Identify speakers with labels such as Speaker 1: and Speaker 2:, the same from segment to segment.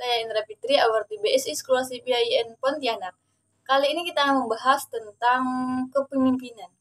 Speaker 1: Saya Indra Fitri, award di BSI Sekolah CPIN Pontianak. Kali ini kita akan membahas tentang kepemimpinan.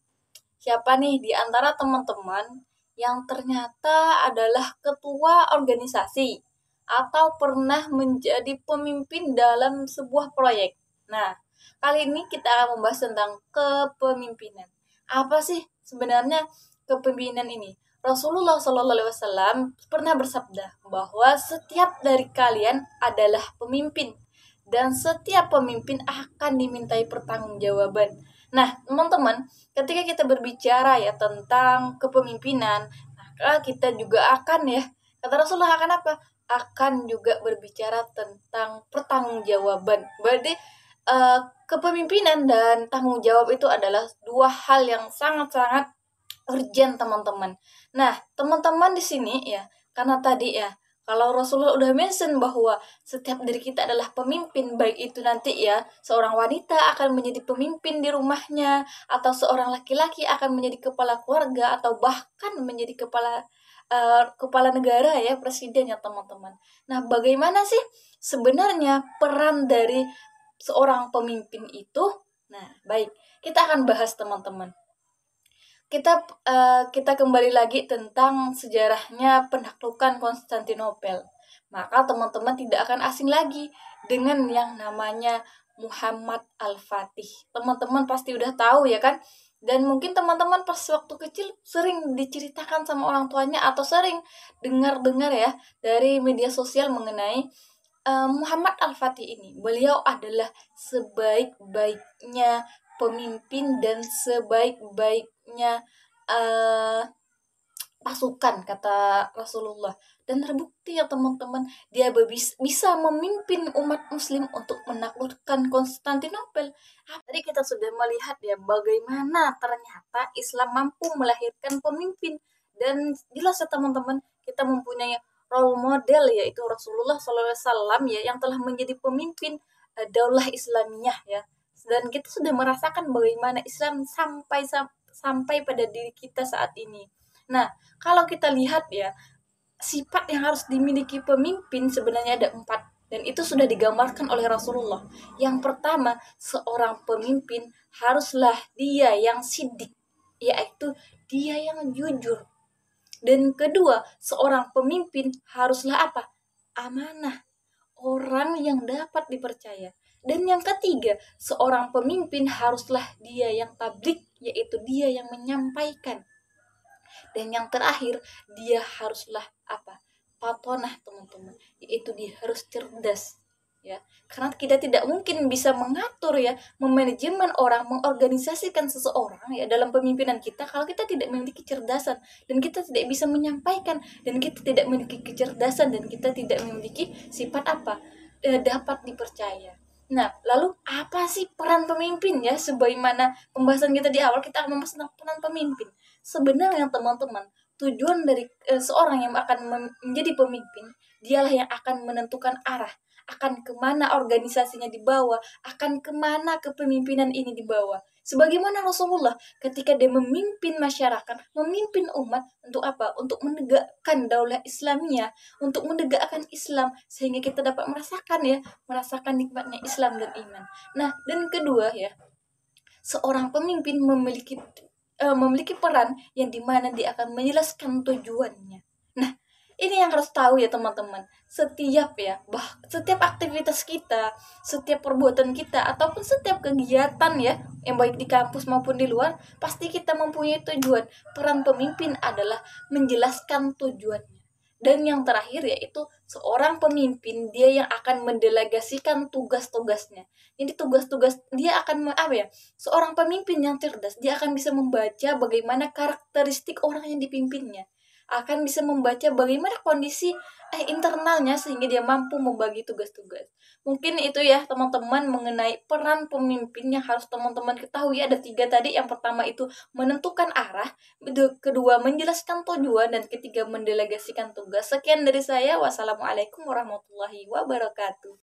Speaker 1: Siapa nih di antara teman-teman yang ternyata adalah ketua organisasi atau pernah menjadi pemimpin dalam sebuah proyek? Nah, kali ini kita akan membahas tentang kepemimpinan. Apa sih sebenarnya kepemimpinan ini? Rasulullah SAW pernah bersabda bahwa setiap dari kalian adalah pemimpin dan setiap pemimpin akan dimintai pertanggungjawaban. Nah, teman-teman, ketika kita berbicara ya tentang kepemimpinan, maka kita juga akan ya, kata Rasulullah akan apa? Akan juga berbicara tentang pertanggungjawaban. Berarti kepemimpinan dan tanggung jawab itu adalah dua hal yang sangat-sangat urgent, teman-teman. Nah, teman-teman di sini ya, karena tadi ya, kalau Rasulullah udah mention bahwa setiap diri kita adalah pemimpin, baik itu nanti ya, seorang wanita akan menjadi pemimpin di rumahnya, atau seorang laki-laki akan menjadi kepala keluarga, atau bahkan menjadi kepala negara ya, presiden ya, teman-teman. Nah, bagaimana sih sebenarnya peran dari seorang pemimpin itu? Nah, baik, kita akan bahas, teman-teman. Kita kembali lagi tentang sejarahnya penaklukan Konstantinopel. Maka teman-teman tidak akan asing lagi dengan yang namanya Muhammad Al-Fatih. Teman-teman pasti udah tahu ya kan? Dan mungkin teman-teman pas waktu kecil sering diceritakan sama orang tuanya atau sering dengar-dengar ya dari media sosial mengenai Muhammad Al-Fatih ini. Beliau adalah sebaik-baiknya pemimpin dan sebaik-baiknya pasukan, kata Rasulullah. Dan terbukti ya teman-teman, dia bisa memimpin umat muslim untuk menaklukkan Konstantinopel. Tadi kita sudah melihat ya bagaimana ternyata Islam mampu melahirkan pemimpin. Dan jelas ya teman-teman, kita mempunyai role model yaitu Rasulullah SAW ya, yang telah menjadi pemimpin daulah Islamiyah ya. Dan kita sudah merasakan bagaimana Islam sampai pada diri kita saat ini. Nah, kalau kita lihat ya, sifat yang harus dimiliki pemimpin sebenarnya ada 4. Dan itu sudah digambarkan oleh Rasulullah. Yang pertama, seorang pemimpin haruslah dia yang sidik, yaitu dia yang jujur. Dan kedua, seorang pemimpin haruslah apa? Amanah, orang yang dapat dipercaya. Dan yang ketiga, seorang pemimpin haruslah dia yang tablik, yaitu dia yang menyampaikan. Dan yang terakhir, dia haruslah apa? Patonah, teman-teman, yaitu dia harus cerdas. Ya, karena kita tidak mungkin bisa mengatur ya, memanajemen orang, mengorganisasikan seseorang ya dalam pemimpinan kita kalau kita tidak memiliki kecerdasan dan kita tidak bisa menyampaikan dan kita tidak memiliki kecerdasan dan kita tidak memiliki sifat apa? Dapat dipercaya. Nah, lalu apa sih peran pemimpin ya? Sebagaimana pembahasan kita di awal, kita akan membahas tentang peran pemimpin. Sebenarnya teman-teman, tujuan dari seorang yang akan menjadi pemimpin, dialah yang akan menentukan arah, akan kemana organisasinya dibawa, akan kemana kepemimpinan ini dibawa. Sebagaimana Rasulullah ketika dia memimpin masyarakat, memimpin umat untuk apa? Untuk menegakkan daulah Islamiyah, untuk menegakkan Islam sehingga kita dapat merasakan nikmatnya Islam dan iman. Nah, dan kedua ya, seorang pemimpin memiliki peran yang dimana dia akan menjelaskan tujuannya. Nah, ini yang harus tahu ya teman-teman. Setiap aktivitas kita, setiap perbuatan kita, ataupun setiap kegiatan ya, yang baik di kampus maupun di luar, pasti kita mempunyai tujuan. Peran pemimpin adalah menjelaskan tujuannya. Dan yang terakhir yaitu seorang pemimpin, dia yang akan mendelegasikan tugas-tugasnya. Jadi tugas-tugas dia akan seorang pemimpin yang cerdas, dia akan bisa membaca bagaimana karakteristik orang yang dipimpinnya, akan bisa membaca bagaimana kondisi internalnya sehingga dia mampu membagi tugas-tugas. Mungkin itu ya teman-teman mengenai peran pemimpin yang harus teman-teman ketahui. Ada 3 tadi. Yang pertama itu menentukan arah, kedua menjelaskan tujuan, dan ketiga mendelegasikan tugas. Sekian dari saya. Wassalamualaikum warahmatullahi wabarakatuh.